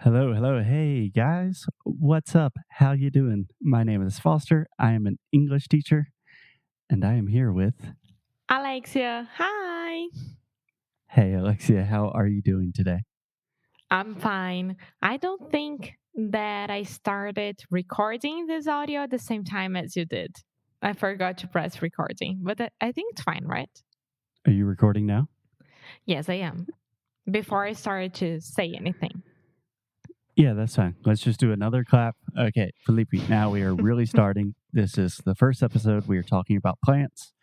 Hello. Hey guys, what's up? How you doing? My name is Foster. I am an English teacher, and I am here with. Alexia, hi. Hey Alexia, how are you doing today? I'm fine. I don't think that I started recording this audio at the same time as you did. I forgot to press recording, but I think it's fine, right? Are you recording now? Yes, I am. Before I started to say anything. Yeah, that's fine. Let's just do another clap. Okay, Felipe, now we are really starting. This is the first episode. We are talking about plants.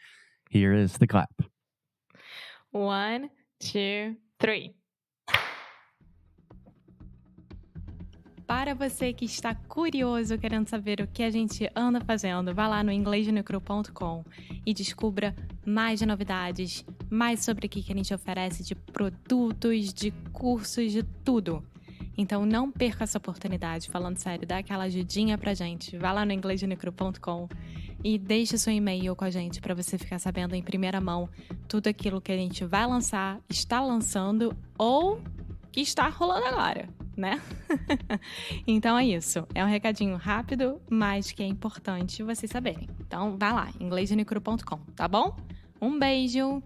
Here is the clap. 1, 2, 3. Para você que está curioso, querendo saber o que a gente anda fazendo, vá lá no inglesnuecrupodcast e descubra mais de novidades, mais sobre o que a gente oferece de produtos, de cursos, de tudo. Então não perca essa oportunidade, falando sério, dá aquela ajudinha pra gente. Vá lá no inglesnuecrupodcast e deixe seu e-mail com a gente para você ficar sabendo em primeira mão tudo aquilo que a gente vai lançar, está lançando ou que está rolando agora, né? Então é isso. É um recadinho rápido, mas que é importante vocês saberem. Então vai lá, inglesnuecrupodcast, tá bom? Um beijo!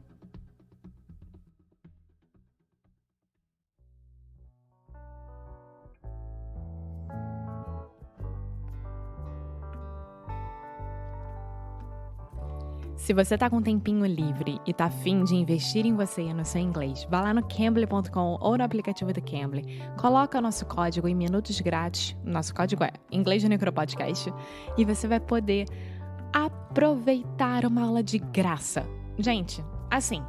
Se você tá com um tempinho livre e tá afim de investir em você e no seu inglês, vá lá no Cambly.com ou no aplicativo do Cambly, coloca o nosso código em minutos grátis, nosso código é Inglês&nbsp, e você vai poder aproveitar uma aula de graça. Gente, assim,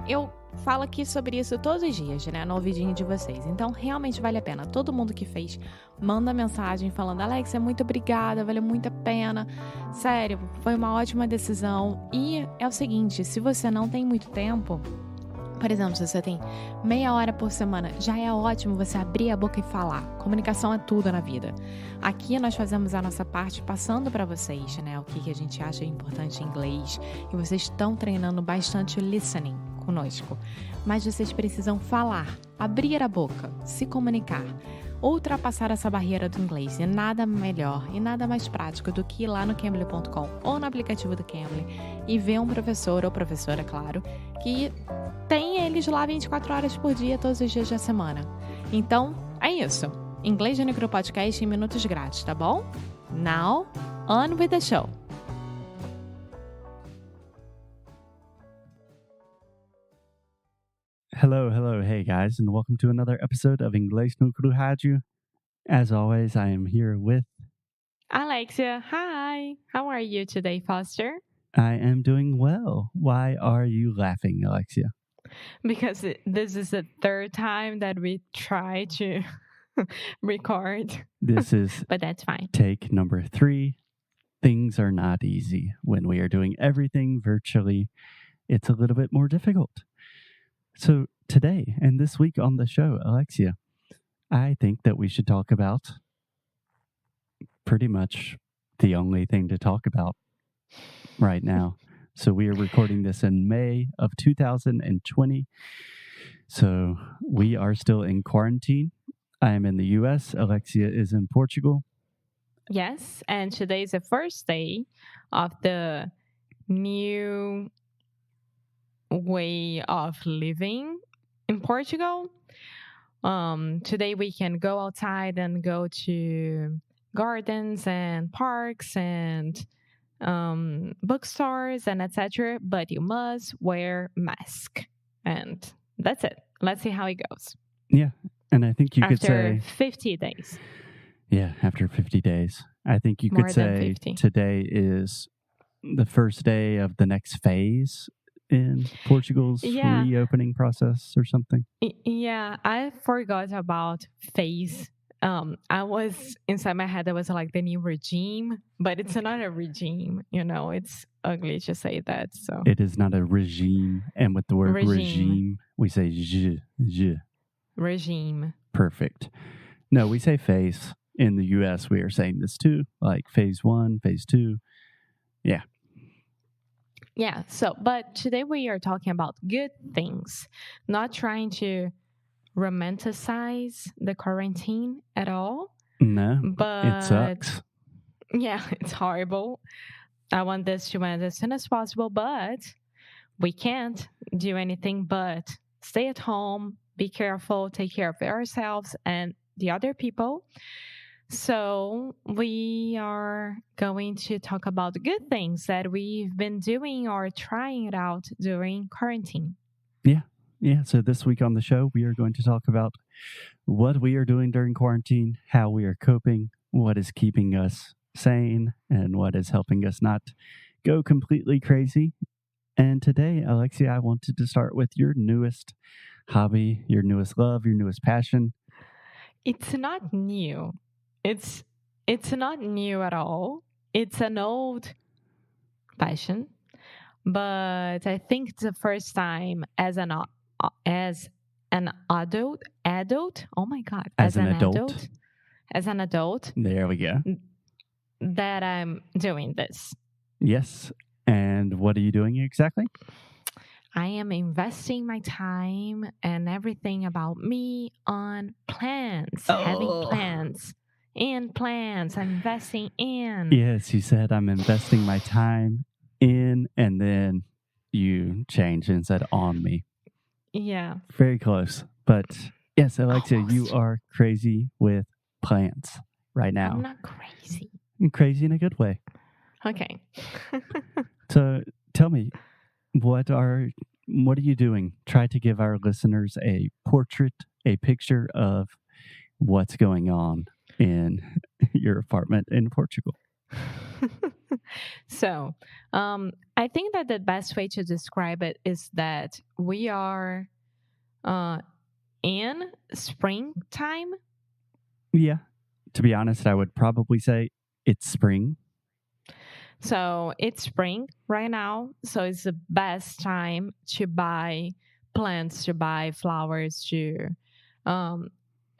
eu falo aqui sobre isso todos os dias, né, no ouvidinho de vocês, então realmente vale a pena. Todo mundo que fez, manda mensagem falando, Alex, muito obrigada, valeu muito a pena, sério, foi uma ótima decisão. E é o seguinte, se você não tem muito tempo, por exemplo, se você tem meia hora por semana, já é ótimo você abrir a boca e falar. Comunicação é tudo na vida. Aqui nós fazemos a nossa parte passando para vocês, né, o que a gente acha importante em inglês, e vocês estão treinando bastante o listening conosco, mas vocês precisam falar, abrir a boca, se comunicar, ultrapassar essa barreira do inglês. E nada melhor e nada mais prático do que ir lá no Cambly.com ou no aplicativo do Cambly e ver um professor ou professora, claro, que tem eles lá 24 horas por dia, todos os dias da semana. Então, é isso. Inglês&nbsp em minutos grátis, tá bom? Now, on with the show! Hello. Hey guys, and welcome to another episode of Inglês no Cruhádio. As always, I am here with. Alexia, hi. How are you today, Foster? I am doing well. Why are you laughing, Alexia? Because this is the third time that we try to record. This is But that's fine. Take number 3. Things are not easy. When we are doing everything virtually, it's a little bit more difficult. So today and this week on the show, Alexia, I think that we should talk about pretty much the only thing to talk about right now. So we are recording this in May of 2020. So we are still in quarantine. I am in the US. Alexia is in Portugal. Yes, and today is the first day of the new way of living in Portugal. Today we can go outside and go to gardens and parks and bookstores and etc. But you must wear mask, and that's it. Let's see how it goes. Yeah, and I think you after could say 50 days. Yeah, after 50 days. I think you More could than say 50. today is the first day of the next phase in Portugal's reopening process or something. Yeah, I forgot about phase. I was inside my head, that was like the new regime, but it's not a regime, it's ugly to say that. So It is not a regime. And with the word regime we say je. Regime. Perfect. No, we say phase. In the US, we are saying this too, like phase 1, phase 2. Yeah. Yeah, but today we are talking about good things, not trying to romanticize the quarantine at all. No, But it sucks. yeah, it's horrible. I want this to end as soon as possible, but we can't do anything but stay at home, be careful, take care of ourselves and the other people. So we are going to talk about good things that we've been doing or trying it out during quarantine. Yeah, so this week on the show, we are going to talk about what we are doing during quarantine, how we are coping, what is keeping us sane, and what is helping us not go completely crazy. And today, Alexia, I wanted to start with your newest hobby, your newest love, your newest passion. It's not new. It's not new at all. It's an old passion, but I think it's the first time as an adult. Oh my God! As an adult. As an adult, There we go. that I'm doing this. Yes. And what are you doing exactly? I am investing my time and everything about me on plants, having plants. I'm investing in. Yes, you said I'm investing my time in, and then you changed and said on me. Yeah. Very close. But yes, Alexia, you Almost. are crazy with plants right now. I'm not crazy. Crazy in a good way. Okay. So tell me, what are you doing? Try to give our listeners a portrait, a picture of what's going on in your apartment in Portugal. So, I think that the best way to describe it is that we are in springtime. Yeah. To be honest, I would probably say it's spring. So it's spring right now. So it's the best time to buy plants, to buy flowers, to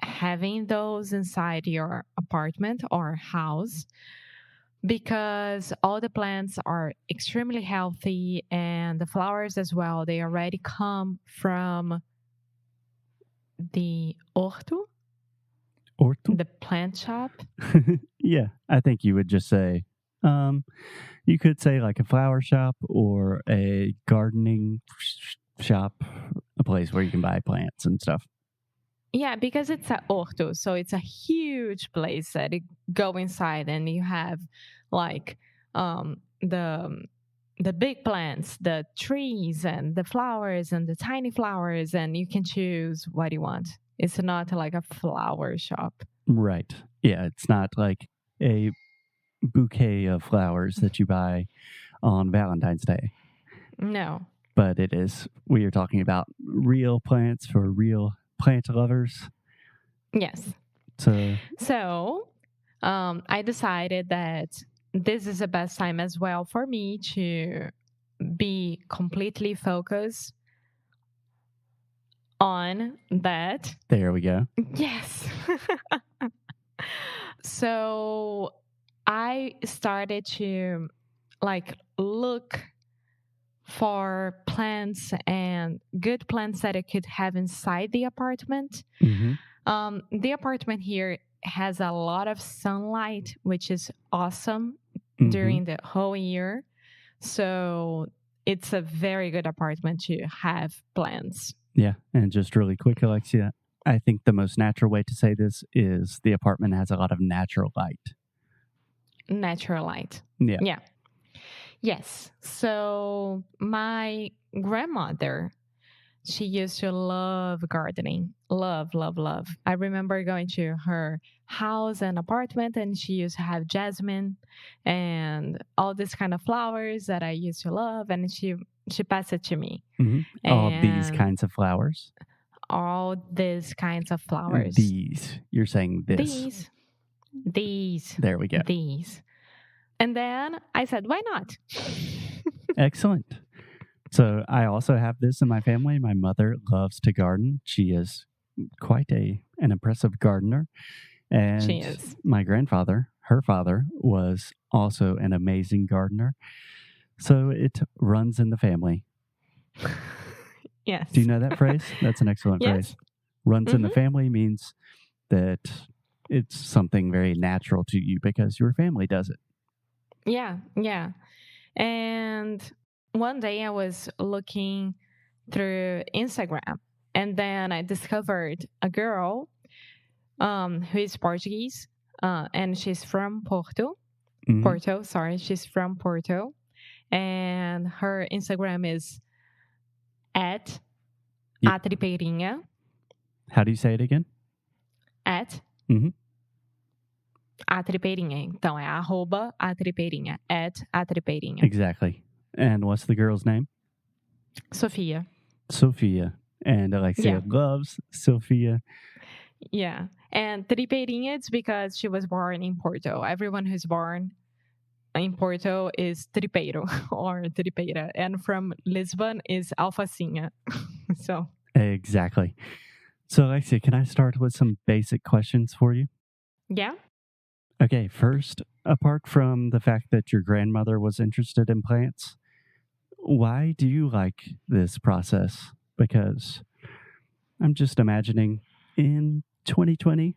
having those inside your apartment or house, because all the plants are extremely healthy and the flowers as well. They already come from the horto, the plant shop. Yeah, I think you would just say, you could say like a flower shop or a gardening shop, a place where you can buy plants and stuff. Yeah, because it's a horto, so it's a huge place that you go inside and you have like the big plants, the trees and the flowers and the tiny flowers, and you can choose what you want. It's not like a flower shop. Right. Yeah, it's not like a bouquet of flowers that you buy on Valentine's Day. No. But it is, we are talking about real plants for real plant lovers. Yes. So I decided that this is the best time as well for me to be completely focused on that. There we go. Yes. So I started to look for plants and good plants that I could have inside the apartment. Mm-hmm. The apartment here has a lot of sunlight, which is awesome during the whole year. So it's a very good apartment to have plants. Yeah. And just really quick, Alexia, I think the most natural way to say this is the apartment has a lot of natural light. Natural light. Yeah. Yeah. Yes. So my grandmother, she used to love gardening. Love. I remember going to her house and apartment, and she used to have jasmine and all this kind of flowers that I used to love, and she passed it to me. Mm-hmm. All these kinds of flowers? All these kinds of flowers. These. You're saying this. These. There we go. These. And then I said, why not? Excellent. So I also have this in my family. My mother loves to garden. She is quite an impressive gardener. And she is. My grandfather, her father, was also an amazing gardener. So it runs in the family. Yes. Do you know that phrase? That's an excellent yes. phrase. runs in the family means that it's something very natural to you because your family does it. Yeah. And one day I was looking through Instagram, and then I discovered a girl who is Portuguese, and she's from Porto. She's from Porto. And her Instagram is at a tripeirinha. How do you say it again? At a tripeirinha. Então é @a tripeirinha. At a tripeirinha. Exactly. And what's the girl's name? Sophia. And Alexia loves Sophia. Yeah. And tripeirinha, it's because she was born in Porto. Everyone who's born in Porto is tripeiro or tripeira. And from Lisbon is alfacinha. So Exactly. So Alexia, can I start with some basic questions for you? Yeah. Okay, first, apart from the fact that your grandmother was interested in plants, why do you like this process? Because I'm just imagining in 2020,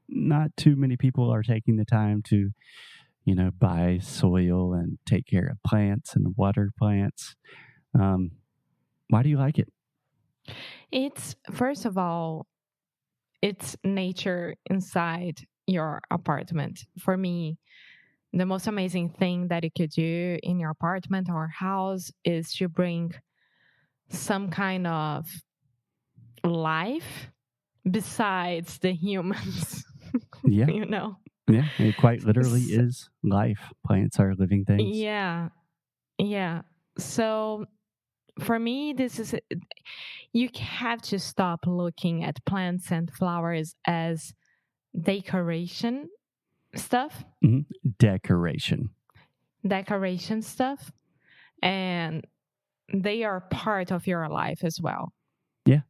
not too many people are taking the time to, buy soil and take care of plants and water plants. Why do you like it? It's, first of all, it's nature inside your apartment. For me, the most amazing thing that you could do in your apartment or house is to bring some kind of life besides the humans. Yeah. Yeah, it quite literally is life. Plants are living things. Yeah. So for me, you have to stop looking at plants and flowers as decoration stuff. Decoration stuff. And they are part of your life as well. Yeah.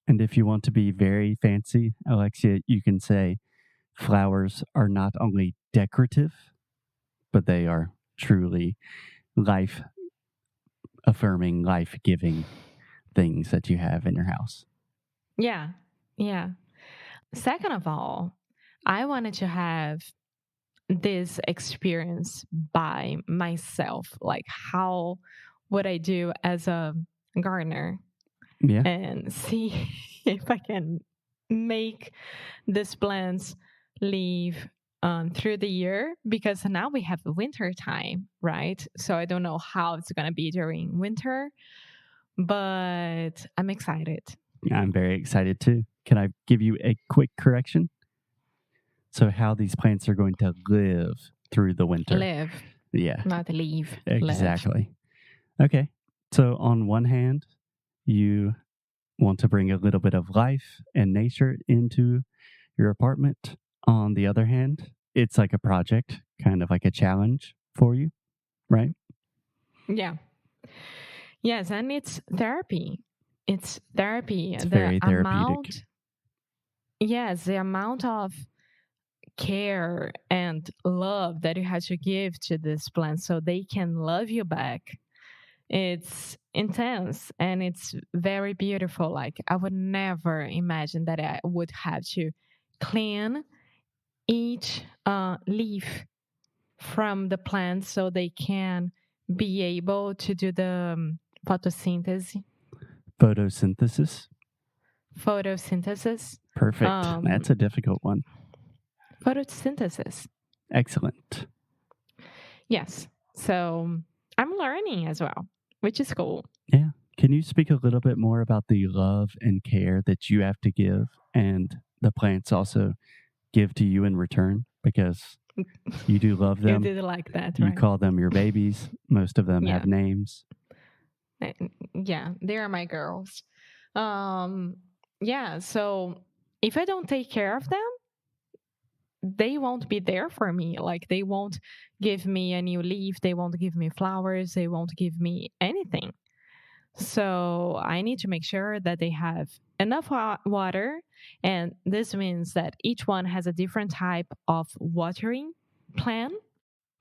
And if you want to be very fancy, Alexia, you can say flowers are not only decorative, but they are truly life-affirming, life-giving things that you have in your house. Yeah. Second of all, I wanted to have this experience by myself. Like, how would I do as a gardener? Yeah. And see if I can make these plants live through the year, because now we have winter time, right? So I don't know how it's going to be during winter, but I'm excited. I'm very excited too. Can I give you a quick correction? So how these plants are going to live through the winter. Live. Yeah. Not leave. Exactly. Live. Okay. So on one hand, you want to bring a little bit of life and nature into your apartment. On the other hand, it's like a project, kind of like a challenge for you, right? Yeah. Yes, and it's therapy. It's therapy. It's very therapeutic. The amount of care and love that you have to give to this plant so they can love you back. It's intense and it's very beautiful. Like, I would never imagine that I would have to clean each leaf from the plant so they can be able to do the photosynthesis. Perfect. That's a difficult one. Photosynthesis. Excellent. Yes. So I'm learning as well, which is cool. Yeah. Can you speak a little bit more about the love and care that you have to give and the plants also give to you in return? Because you do love them. You do like that, You right? call them your babies. Most of them have names. Yeah, they are my girls. So if I don't take care of them, they won't be there for me. Like, they won't give me a new leaf. They won't give me flowers. They won't give me anything. So I need to make sure that they have enough water. And this means that each one has a different type of watering plan.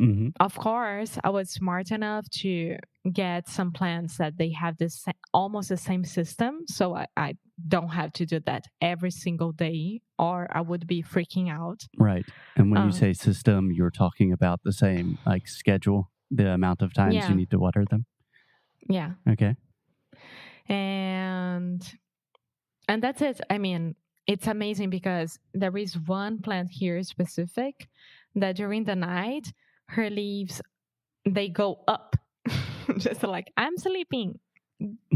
Mm-hmm. Of course, I was smart enough to get some plants that they have this almost the same system. So I don't have to do that every single day or I would be freaking out. Right. And when you say system, you're talking about the same like schedule, the amount of times you need to water them? Yeah. Okay. And that's it. I mean, it's amazing because there is one plant here specific that during the night, her leaves, they go up. Just like, I'm sleeping.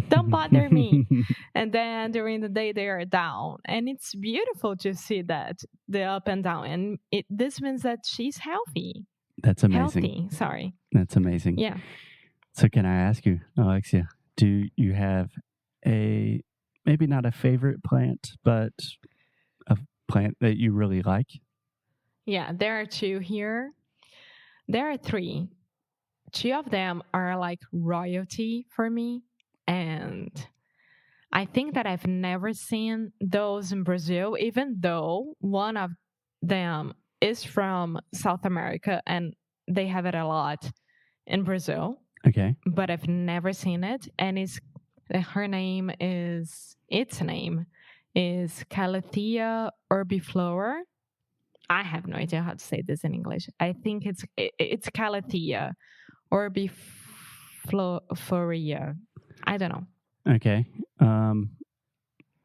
Don't bother me. And then during the day, they are down. And it's beautiful to see that, the up and down. And this means that she's healthy. That's amazing. Healthy, sorry. That's amazing. Yeah. So can I ask you, Alexia, do you have a, maybe not a favorite plant, but a plant that you really like? Yeah, there are two here. There are three. Two of them are like royalty for me. And I think that I've never seen those in Brazil, even though one of them is from South America and they have it a lot in Brazil. Okay. But I've never seen it. And its name is Calathea urbiflora. I have no idea how to say this in English. I think it's Calathea urbiflora. I don't know. Okay.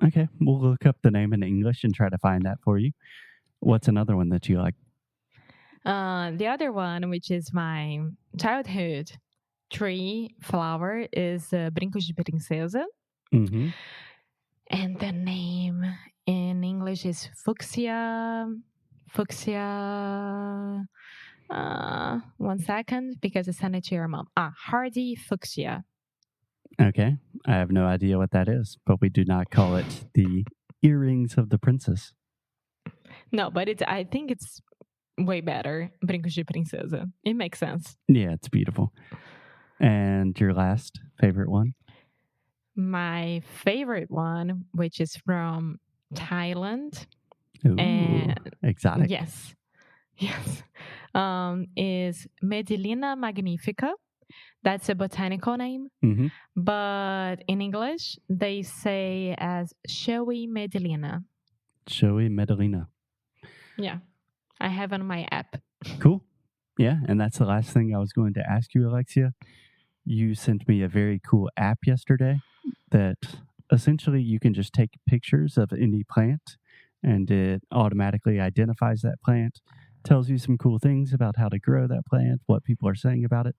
Okay. We'll look up the name in English and try to find that for you. What's another one that you like? The other one, which is my childhood tree flower, is Brincos de Princesa. Mm-hmm. And the name in English is fuchsia. One second, because I sent it to your mom. Hardy fuchsia. Okay. I have no idea what that is, but we do not call it the earrings of the princess. No, but I think it's way better. Brincos de Princesa. It makes sense. Yeah, it's beautiful. And your last favorite one? My favorite one, which is from Thailand. Ooh, and exotic. Yes. Is Medellina magnifica. That's a botanical name. Mm-hmm. But in English, they say as showy Medellina. Showy Medellina. Yeah. I have on my app. Cool. Yeah, and that's the last thing I was going to ask you, Alexia. You sent me a very cool app yesterday that essentially you can just take pictures of any plant and it automatically identifies that plant, tells you some cool things about how to grow that plant, what people are saying about it.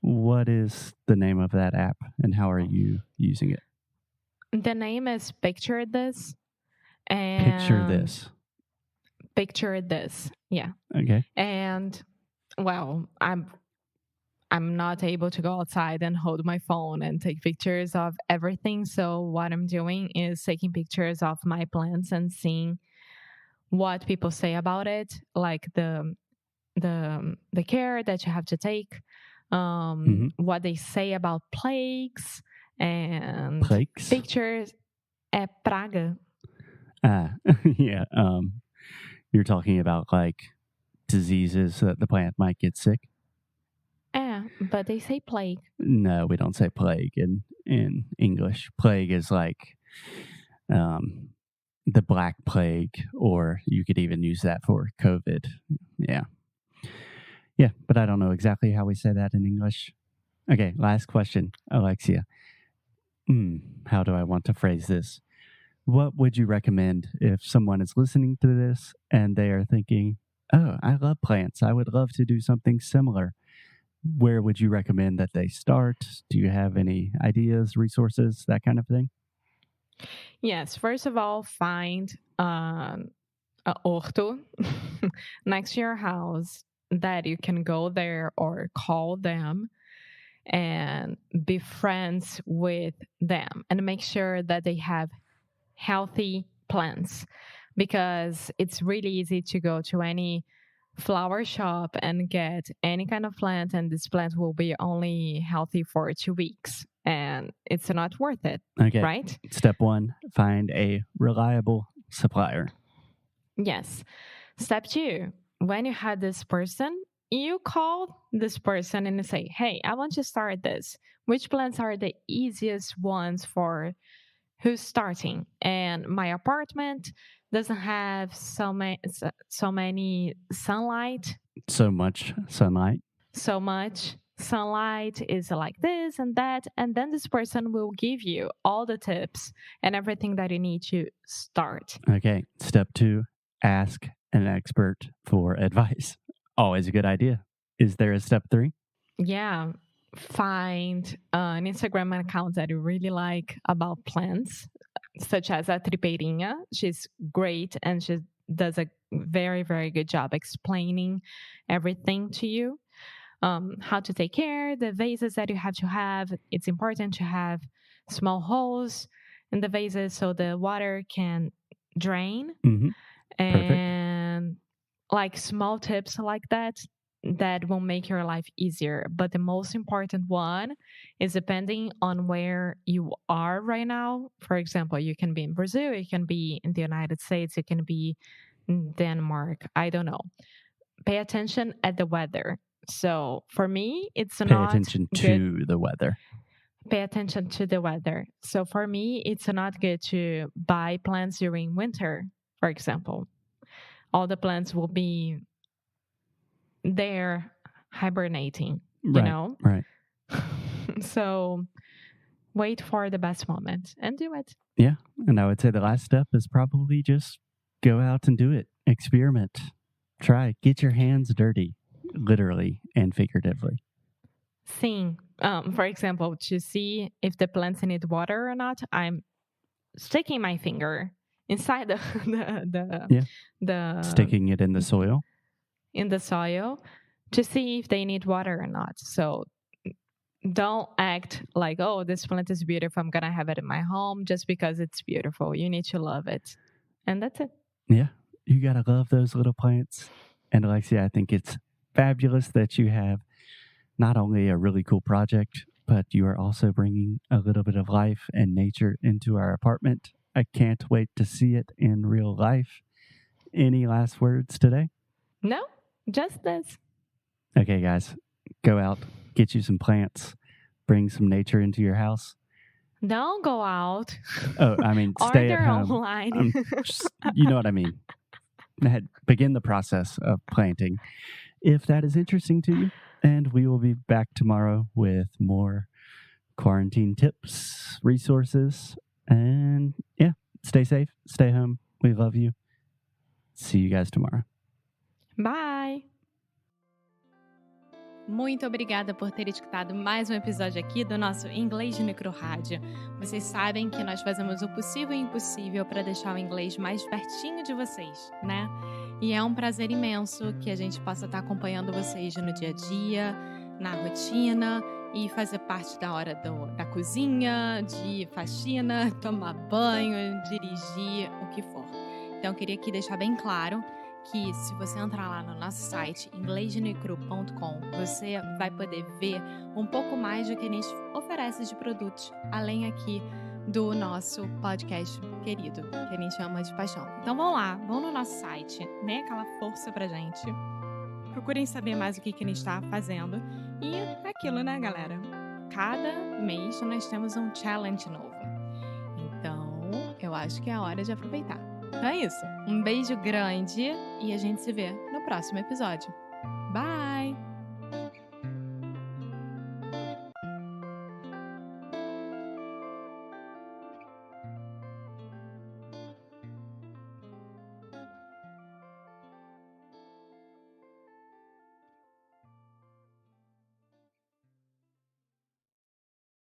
What is the name of that app and how are you using it? The name is Picture This. Picture This. Yeah. Okay. And well, I'm not able to go outside and hold my phone and take pictures of everything. So what I'm doing is taking pictures of my plants and seeing what people say about it, like the care that you have to take, what they say about plagues and pictures. Praga. Yeah. You're talking about like diseases that the plant might get sick. But they say plague. No, we don't say plague in English. Plague is like the Black Plague, or you could even use that for COVID. Yeah. Yeah, but I don't know exactly how we say that in English. Okay, last question, Alexia. How do I want to phrase this? What would you recommend if someone is listening to this and they are thinking, oh, I love plants. I would love to do something similar. Where would you recommend that they start? Do you have any ideas, resources, that kind of thing? Yes. First of all, find an orto next to your house that you can go there or call them and be friends with them and make sure that they have healthy plants, because it's really easy to go to any flower shop and get any kind of plant, and this plant will be only healthy for 2 weeks and it's not worth it. Okay. Right? Step 1, find a reliable supplier. Yes. Step 2, when you have this person, you call this person and say, hey, I want to start this. Which plants are the easiest ones for who's starting? And my apartment doesn't have so many sunlight. So much sunlight. So much sunlight is like this and that. And then this person will give you all the tips and everything that you need to start. Okay. Step 2, ask an expert for advice. Always a good idea. Is there a step 3? Yeah. Find an Instagram account that you really like about plants, such as a Tripeirinha. She's great and she does a very, very good job explaining everything to you. How to take care, the vases that you have to have. It's important to have small holes in the vases so the water can drain. Mm-hmm. And like small tips like that will make your life easier. But the most important one is depending on where you are right now. For example, you can be in Brazil, you can be in the United States, you can be in Denmark. I don't know. Pay attention at the weather. So for me, it's Pay not attention good. to the weather. Pay attention to the weather. So for me, it's not good to buy plants during winter, for example. All the plants will be there hibernating, you know? Right. So wait for the best moment and do it. Yeah. And I would say the last step is probably just go out and do it. Experiment. Try. Get your hands dirty, literally and figuratively. Sim. For example, to see if the plants need water or not, I'm sticking my finger inside the sticking it in the soil. In the soil to see if they need water or not. So don't act like, oh, this plant is beautiful, I'm going to have it in my home just because it's beautiful. You need to love it. And that's it. Yeah. You got to love those little plants. And Alexia, I think it's fabulous that you have not only a really cool project, but you are also bringing a little bit of life and nature into our apartment. I can't wait to see it in real life. Any last words today? No, just this. Okay, guys, go out, get you some plants, bring some nature into your house. Don't go out. Oh, I mean, stay at home. Online. You know what I mean. Begin the process of planting if that is interesting to you. And we will be back tomorrow with more quarantine tips, resources, and yeah, stay safe, stay home. We love you. See you guys tomorrow. Bye. Muito obrigada por ter escutado mais um episódio aqui do nosso Inglês no Microrádio. Vocês sabem que nós fazemos o possível e impossível para deixar o inglês mais pertinho de vocês, né? E é um prazer imenso que a gente possa estar acompanhando vocês no dia a dia, na rotina e fazer parte da hora da cozinha, de faxina, tomar banho, dirigir, o que for. Então, eu queria aqui deixar bem claro que se você entrar lá no nosso site, inglesnuecrupodcast.com, você vai poder ver um pouco mais do que a gente oferece de produtos, além aqui do nosso podcast querido, que a gente chama de paixão. Então vão lá, vão no nosso site, né? Aquela força pra gente. Procurem saber mais o que a gente está fazendo. E é aquilo, né, galera? Cada mês nós temos um challenge novo. Então, eu acho que é a hora de aproveitar. Então é isso. Um beijo grande e a gente se vê no próximo episódio. Bye!